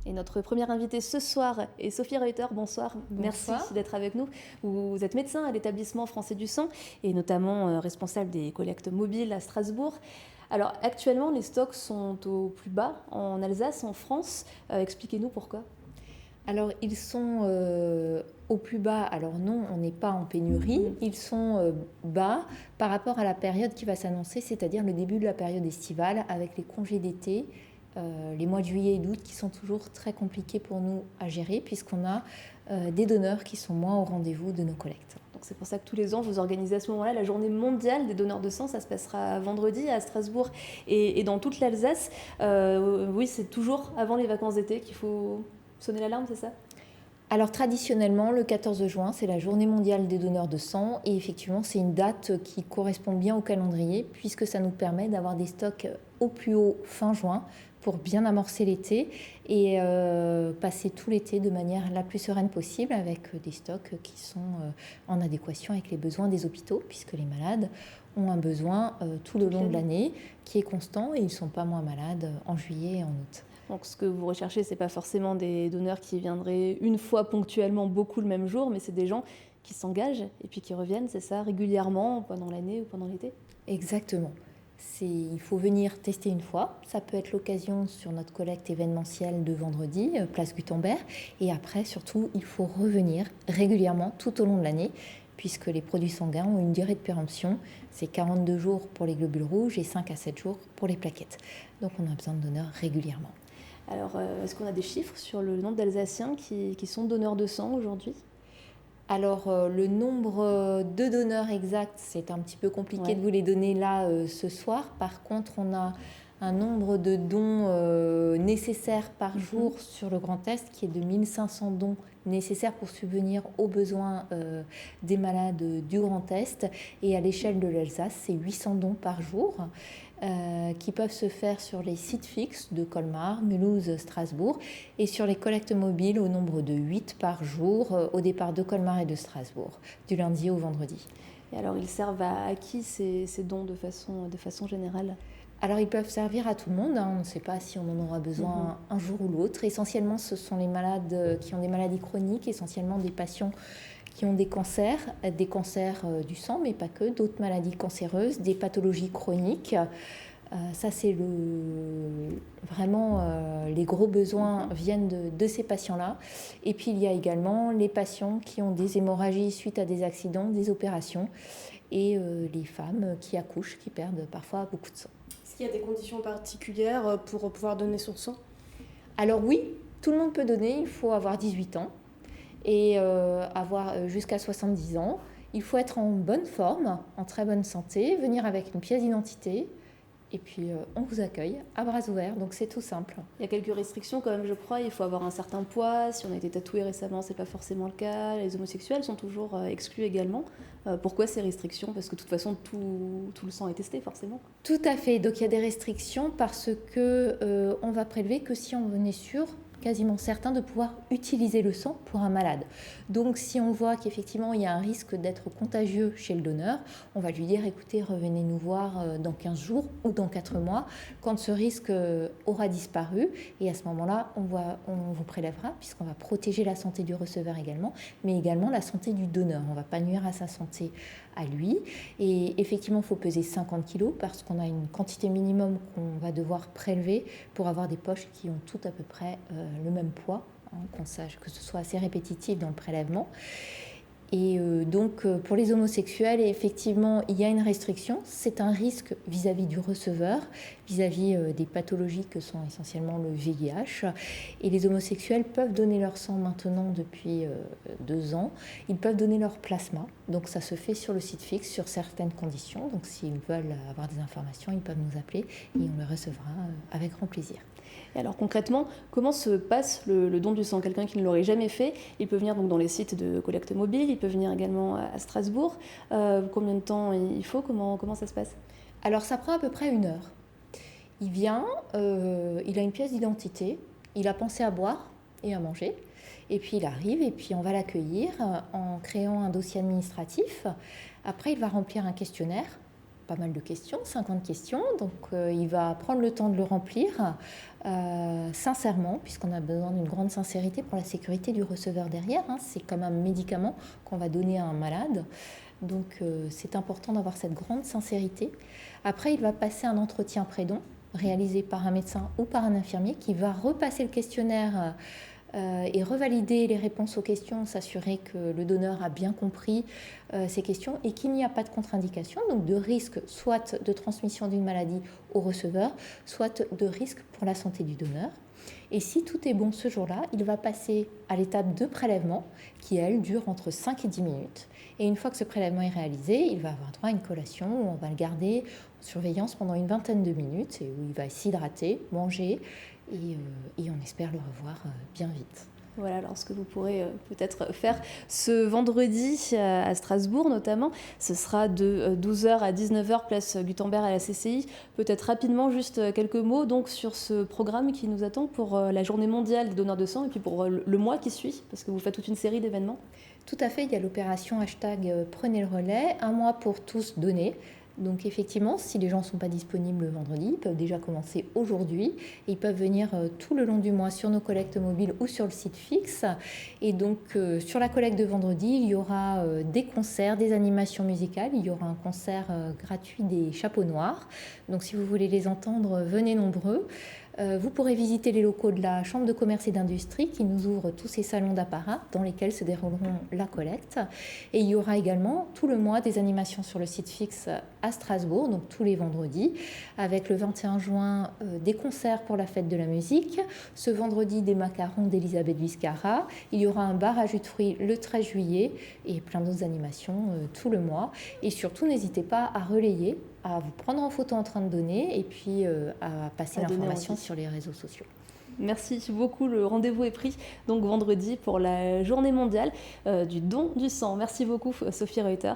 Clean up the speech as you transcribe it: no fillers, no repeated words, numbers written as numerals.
Et notre première invitée ce soir est Sophie Reuter. Bonsoir. Bonsoir. Merci d'être avec nous. Vous êtes médecin à l'établissement français du sang et notamment responsable des collectes mobiles à Strasbourg. Alors actuellement, les stocks sont au plus bas en Alsace, en France. Expliquez-nous pourquoi. Alors, ils sont au plus bas. Alors non, on n'est pas en pénurie. Ils sont bas par rapport à la période qui va s'annoncer, c'est-à-dire le début de la période estivale avec les congés d'été, les mois de juillet et d'août qui sont toujours très compliqués pour nous à gérer puisqu'on a des donneurs qui sont moins au rendez-vous de nos collectes. Donc c'est pour ça que tous les ans, vous organisez à ce moment-là la journée mondiale des donneurs de sang. Ça se passera vendredi à Strasbourg et dans toute l'Alsace. Oui, c'est toujours avant les vacances d'été qu'il faut sonner l'alarme, c'est ça ? Alors traditionnellement, le 14 juin, c'est la journée mondiale des donneurs de sang et effectivement, c'est une date qui correspond bien au calendrier puisque ça nous permet d'avoir des stocks au plus haut fin juin pour bien amorcer l'été et passer tout l'été de manière la plus sereine possible avec des stocks qui sont en adéquation avec les besoins des hôpitaux puisque les malades ont un besoin tout le long de l'année qui est constant et ils ne sont pas moins malades en juillet et en août. Donc ce que vous recherchez, ce n'est pas forcément des donneurs qui viendraient une fois ponctuellement beaucoup le même jour, mais c'est des gens qui s'engagent et puis qui reviennent, c'est ça, régulièrement pendant l'année ou pendant l'été ? Exactement. Il faut venir tester une fois. Ça peut être l'occasion sur notre collecte événementielle de vendredi, place Gutenberg. Et après, surtout, il faut revenir régulièrement tout au long de l'année, puisque les produits sanguins ont une durée de péremption. C'est 42 jours pour les globules rouges et 5 à 7 jours pour les plaquettes. Donc on a besoin de donneurs régulièrement. Alors, est-ce qu'on a des chiffres sur le nombre d'Alsaciens qui sont donneurs de sang aujourd'hui ? Alors, le nombre de donneurs exact, c'est un petit peu compliqué de vous les donner là ce soir. Par contre, on a un nombre de dons nécessaires par jour sur le Grand Est qui est de 1500 dons nécessaires pour subvenir aux besoins des malades du Grand Est. Et à l'échelle de l'Alsace, c'est 800 dons par jour. Qui peuvent se faire sur les sites fixes de Colmar, Mulhouse, Strasbourg et sur les collectes mobiles au nombre de 8 par jour au départ de Colmar et de Strasbourg, du lundi au vendredi. Et alors ils servent à qui ces dons de façon générale ? Alors ils peuvent servir à tout le monde, on ne sait pas si on en aura besoin un jour ou l'autre. Essentiellement ce sont les malades qui ont des maladies chroniques, essentiellement des patients qui ont des cancers du sang, mais pas que, d'autres maladies cancéreuses, des pathologies chroniques. Ça, c'est vraiment les gros besoins viennent de ces patients-là. Et puis, il y a également les patients qui ont des hémorragies suite à des accidents, des opérations, et les femmes qui accouchent, qui perdent parfois beaucoup de sang. Est-ce qu'il y a des conditions particulières pour pouvoir donner son sang ? Alors oui, tout le monde peut donner, il faut avoir 18 ans. Et avoir jusqu'à 70 ans. Il faut être en bonne forme, en très bonne santé, venir avec une pièce d'identité et puis on vous accueille à bras ouverts, donc c'est tout simple. Il y a quelques restrictions quand même, je crois, il faut avoir un certain poids, si on a été tatoué récemment, c'est pas forcément le cas, les homosexuels sont toujours exclus également. Pourquoi ces restrictions ? Parce que de toute façon, tout le sang est testé forcément. Tout à fait, donc il y a des restrictions parce que on va prélever que si on venait sûr, quasiment certain de pouvoir utiliser le sang pour un malade. Donc si on voit qu'effectivement il y a un risque d'être contagieux chez le donneur, on va lui dire écoutez, revenez nous voir dans 15 jours ou dans 4 mois quand ce risque aura disparu et à ce moment-là on vous prélèvera puisqu'on va protéger la santé du receveur également, mais également la santé du donneur. On ne va pas nuire à sa santé à lui et effectivement il faut peser 50 kg parce qu'on a une quantité minimum qu'on va devoir prélever pour avoir des poches qui ont tout à peu près le même poids, qu'on sache que ce soit assez répétitif dans le prélèvement. Et donc pour les homosexuels, effectivement, il y a une restriction. C'est un risque vis-à-vis du receveur, vis-à-vis des pathologies que sont essentiellement le VIH. Et les homosexuels peuvent donner leur sang maintenant depuis 2 ans. Ils peuvent donner leur plasma. Donc ça se fait sur le site fixe, sur certaines conditions. Donc s'ils veulent avoir des informations, ils peuvent nous appeler et on les recevra avec grand plaisir. Et alors concrètement, comment se passe le don du sang ? Quelqu'un qui ne l'aurait jamais fait, il peut venir donc dans les sites de collecte mobile, il peut venir également à Strasbourg. Combien de temps il faut ? Comment ça se passe ? Alors ça prend à peu près 1 heure. Il vient, il a une pièce d'identité, il a pensé à boire et à manger, et puis il arrive et puis on va l'accueillir en créant un dossier administratif. Après il va remplir un questionnaire pas mal de questions, 50 questions. Donc il va prendre le temps de le remplir sincèrement, puisqu'on a besoin d'une grande sincérité pour la sécurité du receveur derrière. C'est comme un médicament qu'on va donner à un malade. Donc c'est important d'avoir cette grande sincérité. Après, il va passer un entretien pré-don réalisé par un médecin ou par un infirmier qui va repasser le questionnaire et revalider les réponses aux questions, s'assurer que le donneur a bien compris ces questions et qu'il n'y a pas de contre-indication, donc de risque soit de transmission d'une maladie au receveur, soit de risque pour la santé du donneur. Et si tout est bon ce jour-là, il va passer à l'étape de prélèvement qui, elle, dure entre 5 et 10 minutes. Et une fois que ce prélèvement est réalisé, il va avoir droit à une collation où on va le garder en surveillance pendant une vingtaine de minutes et où il va s'hydrater, manger et on espère le revoir bien vite. Voilà, alors ce que vous pourrez peut-être faire ce vendredi à Strasbourg notamment, ce sera de 12h à 19h, place Gutenberg à la CCI. Peut-être rapidement, juste quelques mots donc, sur ce programme qui nous attend pour la journée mondiale des donneurs de sang et puis pour le mois qui suit, parce que vous faites toute une série d'événements. Tout à fait, il y a l'opération #Prenez le relais, un mois pour tous donner. Donc effectivement, si les gens ne sont pas disponibles le vendredi, ils peuvent déjà commencer aujourd'hui. Ils peuvent venir tout le long du mois sur nos collectes mobiles ou sur le site fixe. Et donc sur la collecte de vendredi, il y aura des concerts, des animations musicales. Il y aura un concert gratuit des Chapeaux Noirs. Donc si vous voulez les entendre, venez nombreux. Vous pourrez visiter les locaux de la Chambre de commerce et d'industrie qui nous ouvre tous ces salons d'apparat dans lesquels se dérouleront la collecte. Et il y aura également tout le mois des animations sur le site fixe à Strasbourg, donc tous les vendredis, avec le 21 juin des concerts pour la fête de la musique, ce vendredi des macarons d'Elisabeth Viscara, il y aura un bar à jus de fruits le 13 juillet et plein d'autres animations tout le mois. Et surtout, n'hésitez pas à relayer, à vous prendre en photo en train de donner et puis à passer l'information sur les réseaux sociaux. Merci beaucoup, le rendez-vous est pris donc vendredi pour la journée mondiale du don du sang. Merci beaucoup Sophie Reuter.